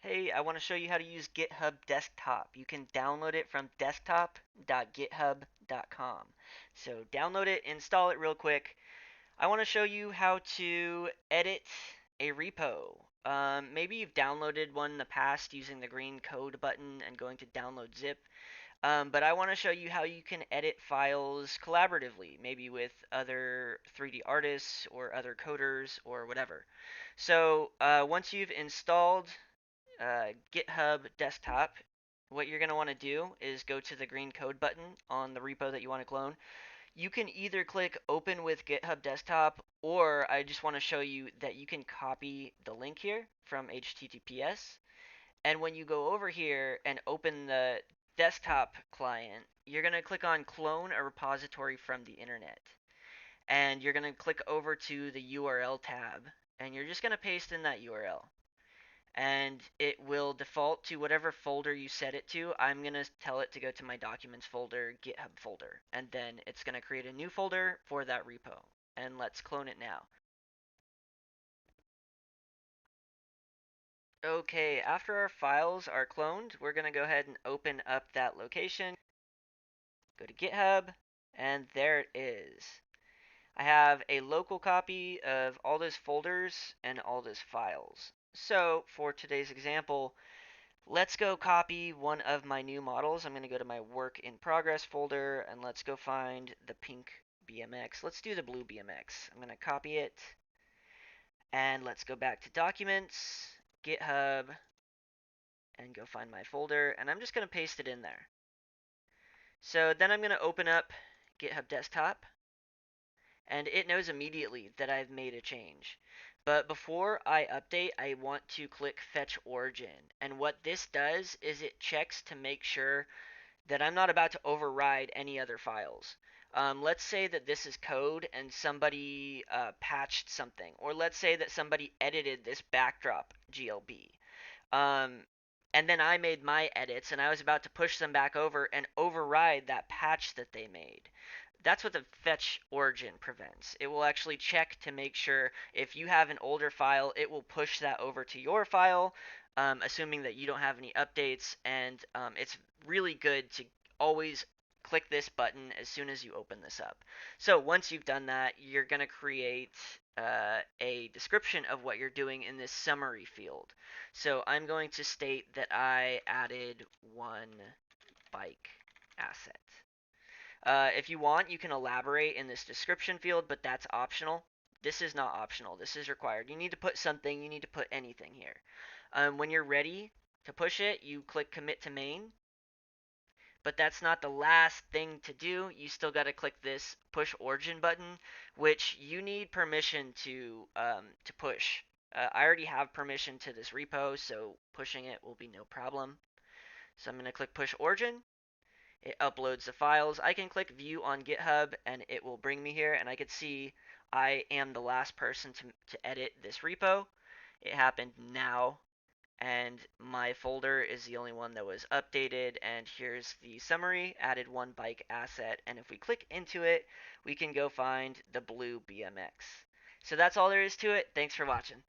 Hey, I want to show you how to use Github Desktop. You can download it from desktop.github.com. So download it, install it real quick. I want to show you how to edit a repo. Maybe you've downloaded one in the past using the green code button and going to download zip. But I want to show you how you can edit files collaboratively, maybe with other 3D artists or other coders or whatever. So once you've installed GitHub Desktop, what you're going to want to do is go to the green code button on the repo that you want to clone. You can either click open with GitHub Desktop, or I just want to show you that you can copy the link here from HTTPS. And when you go over here and open the desktop client, you're going to click on clone a repository from the internet. And you're going to click over to the URL tab, and you're just going to paste in that URL, and it will default to whatever folder you set it to. I'm going to tell it to go to my documents folder, GitHub folder, and then it's going to create a new folder for that repo. And let's clone it now. Okay, after our files are cloned, we're going to go ahead and open up that location, go to GitHub, and there it is. I have a local copy of all those folders and all those files. So for today's example, let's go copy one of my new models. I'm going to go to my work in progress folder, and let's go find the pink BMX. Let's do the blue BMX. I'm going to copy it, and let's go back to documents, GitHub, and go find my folder, and I'm just going to paste it in there. So then I'm going to open up GitHub Desktop, and it knows immediately that I've made a change. But before I update, I want to click Fetch Origin. And what this does is it checks to make sure that I'm not about to override any other files. Let's say that this is code and somebody patched something, or let's say that somebody edited this backdrop GLB. Um, and then I made my edits and I was about to push them back over and override that patch that they made. That's what the fetch origin prevents. It will actually check to make sure if you have an older file, it will push that over to your file, assuming that you don't have any updates. And it's really good to always click this button as soon as you open this up. So once you've done that, you're going to create a description of what you're doing in this summary field. So I'm going to state that I added one bike asset. If you want, you can elaborate in this description field, but that's optional. This is not optional. This is required. You need to put something. You need to put anything here. When you're ready to push it, you click commit to main. But that's not the last thing to do. You still got to click this push origin button, which you need permission to push. I already have permission to this repo, so pushing it will be no problem. So I'm going to click push origin. It uploads the files. I can click view on GitHub and it will bring me here, and I can see I am the last person to edit this repo. It happened now, and my folder is the only one that was updated, and here's the summary: added one bike asset, and if we click into it, we can go find the blue BMX. So that's all there is to it. Thanks for watching.